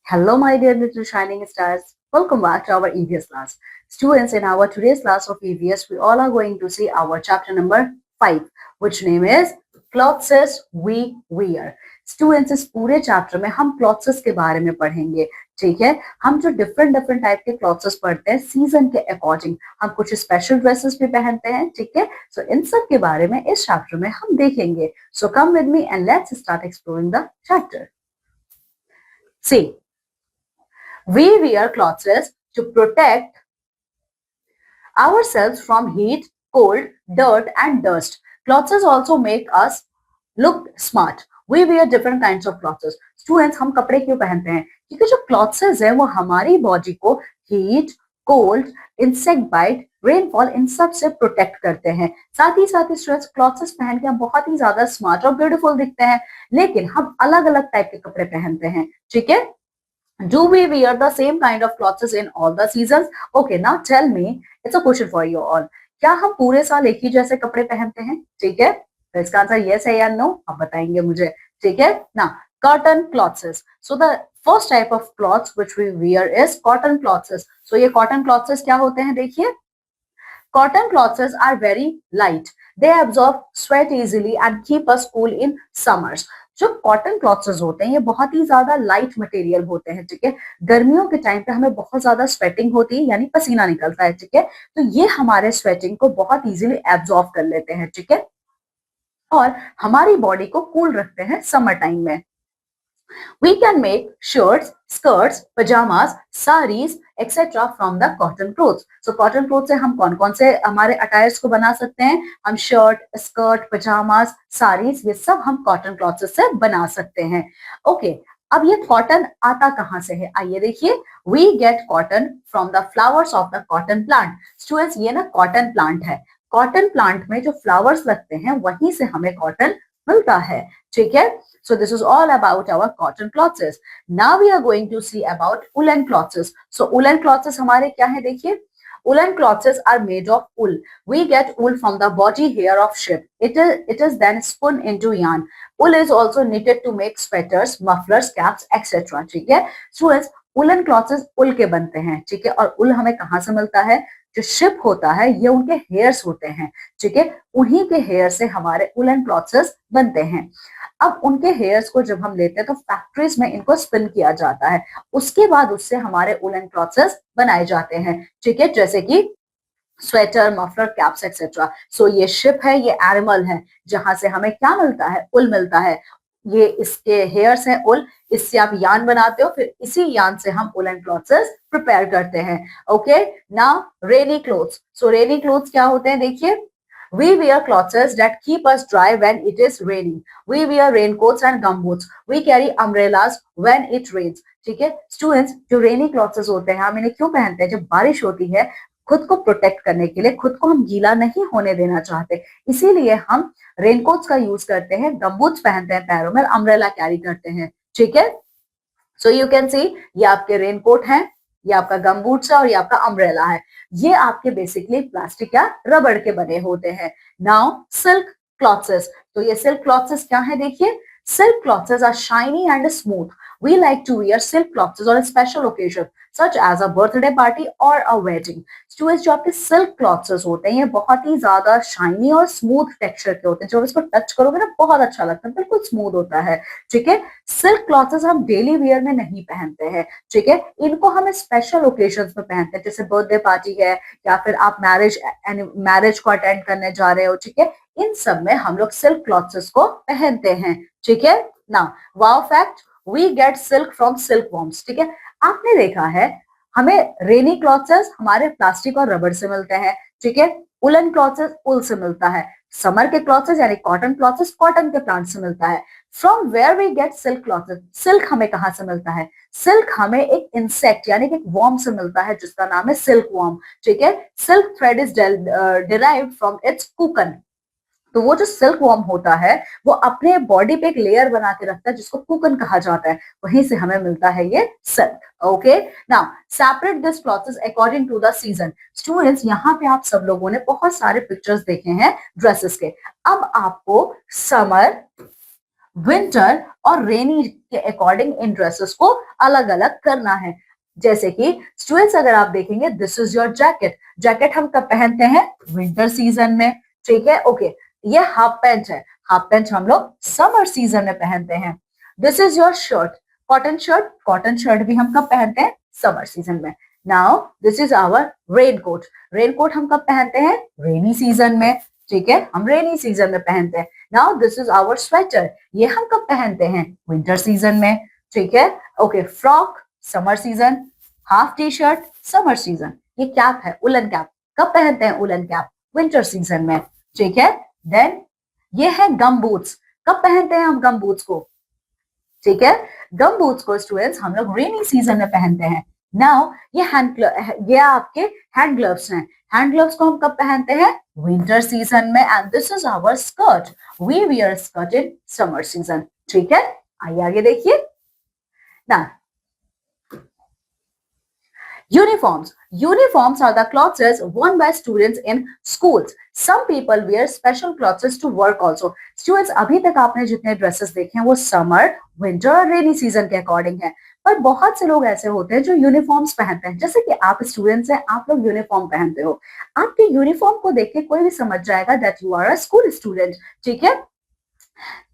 Hello, my dear little shining stars. Welcome back to our EVS class. Students, in our today's class of EVS, we all are going to see our chapter number 5, which name is Clothes We Wear. Students, इस पूरे chapter में हम clothes के बारे में पढ़ेंगे. ठीक है, हम जो डिफरेंट डिफरेंट टाइप के क्लॉथ्स पढ़ते हैं सीजन के अकॉर्डिंग, हम कुछ स्पेशल ड्रेसेस भी पहनते हैं. ठीक है, सो इन सब के बारे में इस चैप्टर में हम देखेंगे. So come with me and let's start exploring the chapter. See, we wear clothes to protect ourselves from heat, cold, dirt, and dust. Clothes also make us look smart. We wear different kinds of clothes. Students, हम कपड़े क्यों पहनते हैं? क्योंकि जो clothes है वो हमारी बॉडी को heat, cold, insect bite, rainfall इन सब से प्रोटेक्ट करते हैं. साथ ही स्टूडेंट्स क्लॉथ्स पहन के हम बहुत ही ज्यादा स्मार्ट और ब्यूटीफुल दिखते हैं. लेकिन हम अलग अलग टाइप के कपड़े पहनते हैं. ठीक है, do we wear the same kind of clothes in all the seasons? Okay, now tell me, it's a question for you all. क्या हम पूरे साल एक ही जैसे कपड़े पहनते हैं? ठीक है, तो इसका आंसर yes है या no आप बताएंगे मुझे. ठीक है ना, cotton clothes. So the first type of clothes which we wear is cotton clothes. So ये cotton clothes क्या होते हैं? देखिए, cotton clothes are very light. They absorb sweat easily and keep us cool in summers. जो cotton clothes होते हैं ये बहुत ही ज्यादा लाइट मटेरियल होते हैं. ठीक है, गर्मियों के टाइम पे हमें बहुत ज्यादा स्वेटिंग होती है, यानी पसीना निकलता है. ठीक है, तो ये हमारे स्वेटिंग को बहुत इजीली एब्जॉर्ब कर लेते हैं. ठीक है, और हमारी बॉडी को कूल रखते हैं समर टाइम में. We can make shirts, skirts, pajamas, sarees, etc. from the cotton clothes. So cotton clothes से हम कौन कौन से हमारे अटायर्स को बना सकते हैं? हम शर्ट, स्कर्ट, पजामास, साड़ीज, ये सब हम कॉटन क्लॉथ्स से बना सकते हैं. ओके, अब ये कॉटन आता कहाँ से है? आइए देखिए, we get cotton from the flowers of the cotton plant. Students, ये ना कॉटन प्लांट है. कॉटन प्लांट में जो फ्लावर्स लगते हैं वहीं से हमें कॉटन मिलता है. ठीक है, so this is all about our cotton clothes. Now we are going to see about woolen clothes. So woolen clothes हमारे क्या है? देखिए, woolen clothes are made of wool. We get wool from the body hair of sheep. It is then spun into yarn. Wool is also knitted to make sweaters, mufflers, caps, etc. ठीक है, students, woolen clothes wool के बनते हैं. ठीक है, और wool हमें कहाँ से मिलता है? जो शिप होता है ये उनके हेयर्स होते हैं. ठीक है, उन्हीं के हेयर से हमारे वुलन क्लॉथ्स बनते हैं. अब उनके हेयर्स को जब हम लेते हैं तो फैक्ट्रीज में इनको स्पिन किया जाता है. उसके बाद उससे हमारे वुलन क्लॉथ्स बनाए जाते हैं. ठीक है, जैसे कि स्वेटर, मफलर, कैप्स एक्सेट्रा. सो ये शिप है, ये एनिमल है जहां से हमें क्या मिलता है? उल मिलता है. ये इसके हेयर्स हैं उल, इससे आप यान बनाते हो, फिर इसी यान से हम उलन क्लॉथ्स प्रिपेयर करते हैं. ओके, नाउ रेनी क्लोथ्स. सो रेनी क्लोथ्स क्या होते हैं? देखिए, we wear clothes that keep us dry when it is raining. We wear raincoats and gumboots. We carry umbrellas when it rains. ठीक है, स्टूडेंट्स, जो रेनी क्लॉथ्स होते हैं हम इन्हें क्यों पहनते हैं? जब बारिश होती है, खुद को प्रोटेक्ट करने के लिए, खुद को हम गीला नहीं होने देना चाहते, इसीलिए हम रेनकोट्स का यूज करते हैं, गम्बूट्स पहनते हैं पैरों में, अम्ब्रेला कैरी करते हैं. ठीक है, सो यू कैन सी, ये आपके रेनकोट हैं, ये आपका गमबूट्स है और ये आपका अम्ब्रेला है. ये आपके बेसिकली प्लास्टिक या रबड़ के बने होते हैं. Now silk clothes. तो ये सिल्क क्लॉथ्स क्या है? देखिए, silk clothes are shiny and smooth. We like to wear silk clothes on a special occasion such as a birthday party or a wedding. Students, जो आपके सिल्क क्लॉथ्स होते हैं ये बहुत ही ज्यादा शाइनी और स्मूथ टेक्सचर के होते हैं. जब इसको टच करोगे ना बहुत अच्छा लगता है, बिल्कुल स्मूथ होता है. ठीक है, सिल्क क्लॉथ्स हम डेली वियर में नहीं पहनते हैं. ठीक है, इनको हम स्पेशल ओकेजन में पहनते हैं, जैसे बर्थडे पार्टी है या फिर आप मैरिज को अटेंड करने जा रहे हो. ठीक है, इन सब में हम लोग सिल्क क्लॉथ्स को पहनते हैं. ठीक है ना, wow fact, we get silk from silk worms. ठीक है, आपने देखा है हमें रेनी क्लॉथ्स हमारे प्लास्टिक और रबड़ से मिलते हैं. ठीक है, उलन क्लॉथ्स उल से मिलता है. समर के क्लॉथ्स यानी कॉटन क्लॉथ्स कॉटन के प्लांट से मिलता है. From where we get silk clothes. Silk हमें कहाँ से मिलता है? सिल्क हमें एक इंसेक्ट यानी कि एक वॉर्म से मिलता है जिसका नाम है सिल्क वॉर्म. ठीक है, silk thread is derived from its cocoon. तो वो जो सिल्क वॉर्म होता है वो अपने बॉडी पे एक लेयर बना के रखता है जिसको कुकन कहा जाता है, वहीं से हमें मिलता है ये silk. Okay, now separate this clothes according to the season. Students, यहाँ पे आप सब लोगों ने बहुत सारे पिक्चर्स देखे हैं ड्रेसेस के. अब आपको समर, विंटर और रेनी के अकॉर्डिंग इन ड्रेसेस को अलग अलग करना है। जैसे कि स्टूडेंट्स अगर आप देखेंगे, this is your jacket. Jacket हम कब पहनते हैं? विंटर सीजन में, ठीक है, ओके। ये हाफ पैंट है, हाफ पैंट हम लोग समर सीजन में पहनते हैं। This is your shirt, cotton shirt, cotton shirt भी हम कब पहनते हैं? समर सीजन में। Now this is our raincoat, raincoat हम कब पहनते हैं? रेनी सीजन में, ठीक है, हम रेनी सीजन में पहनते हैं। Now this is our sweater, ये हम कब पहनते हैं? विंटर सीजन में, ठीक है, okay. Frock summer season, half T shirt summer season. ये कैप है, उलन कैप, कब पहनते हैं उलन कैप? विंटर सीजन में, ठीक है। देन ये है गम बूट्स, कब पहनते हैं हम गम बूट्स को? ठीक है, गम बूट्स को स्टूडेंट्स हम लोग रेनी सीजन में पहनते हैं। नाउ ये ये आपके हैंड ग्लव्स हैं, हैंड ग्लव्स को हम कब पहनते हैं? विंटर सीजन में। And this is our skirt, we wear skirt in summer season, ठीक है। आइए आगे देखिए ना। Uniforms. Uniforms are the clothes worn by students in schools. Some people wear special clothes to work also. Students, अभी तक आपने जितने ड्रेसेस देखे हैं वो समर, विंटर और रेनी सीजन के अकॉर्डिंग है, पर बहुत से लोग ऐसे होते हैं जो यूनिफॉर्म्स पहनते हैं। जैसे कि आप स्टूडेंट्स हैं, आप लोग यूनिफॉर्म पहनते हो, आपके यूनिफॉर्म को देख के कोई भी समझ जाएगा that you are a school student, ठीक है।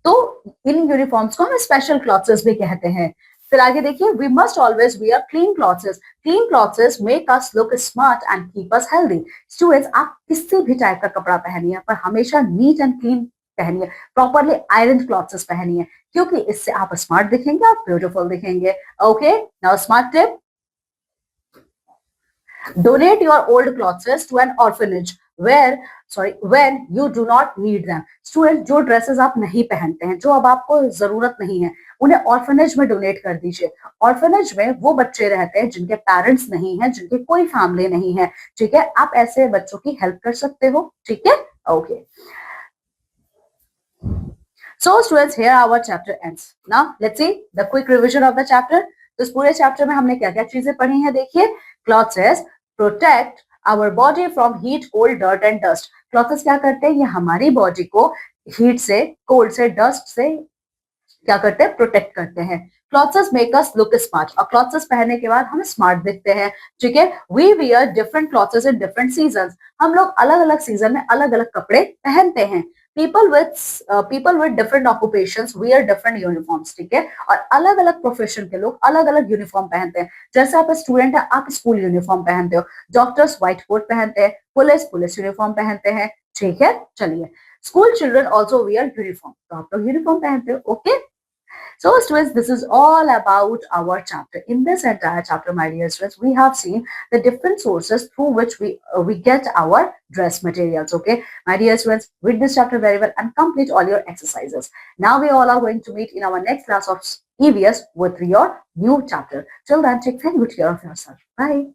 तो इन यूनिफॉर्म्स को हम स्पेशल क्लॉथ्स भी कहते हैं। फिर आगे देखिए, we must always wear clean clothes, clean clothes make us look smart and keep us healthy. Students, आप किसी भी टाइप का कपड़ा पहनिए पर हमेशा नीट एंड क्लीन पहनिए, प्रॉपरली आयरन क्लॉथ्स पहनिए, क्योंकि इससे आप स्मार्ट दिखेंगे और ब्यूटीफुल दिखेंगे। Okay, now smart tip, donate your old clothes to an orphanage when you do not need them. Student, जो ड्रेसेस आप नहीं पहनते हैं, जो अब आपको जरूरत नहीं है, उन्हें ऑर्फनेज में डोनेट कर दीजिए। ऑर्फनेज में वो बच्चे रहते हैं जिनके पेरेंट्स नहीं है, जिनकी कोई फैमिली नहीं है, ठीक है। आप ऐसे बच्चों की हेल्प कर सकते हो, ठीक है, okay. So students, here our chapter ends. Now let's see the quick revision of the chapter. तो इस पूरे चैप्टर में हमने क्या क्या चीजें पढ़ी हैं? देखिए, clothes protect our body from heat, cold, dirt and dust. Clothes क्या करते हैं? ये हमारी बॉडी को हीट से, कोल्ड से, डस्ट से क्या करते हैं? प्रोटेक्ट करते हैं। Clothes make us look smart, और क्लॉथ्स पहनने के बाद हम स्मार्ट दिखते हैं, ठीक है। We wear different clothes in different seasons, हम लोग अलग अलग सीजन में अलग अलग कपड़े पहनते हैं। people with different occupations wear different uniforms, ठीक है। और अलग अलग प्रोफेशन के लोग अलग अलग यूनिफॉर्म पहनते हैं। जैसे आप स्टूडेंट है, आप स्कूल यूनिफॉर्म पहनते हो, डॉक्टर्स व्हाइट कोट पहनते हैं, पुलिस यूनिफॉर्म पहनते हैं, ठीक है। चलिए, school children also wear uniform, तो आप लोग यूनिफॉर्म पहनते हो, okay. So students, this is all about our chapter. In this entire chapter, my dear students, we have seen the different sources through which we get our dress materials, okay. My dear students, read this chapter very well and complete all your exercises. Now we all are going to meet in our next class of EVS with your new chapter. Till then, take very good care of yourself. Bye.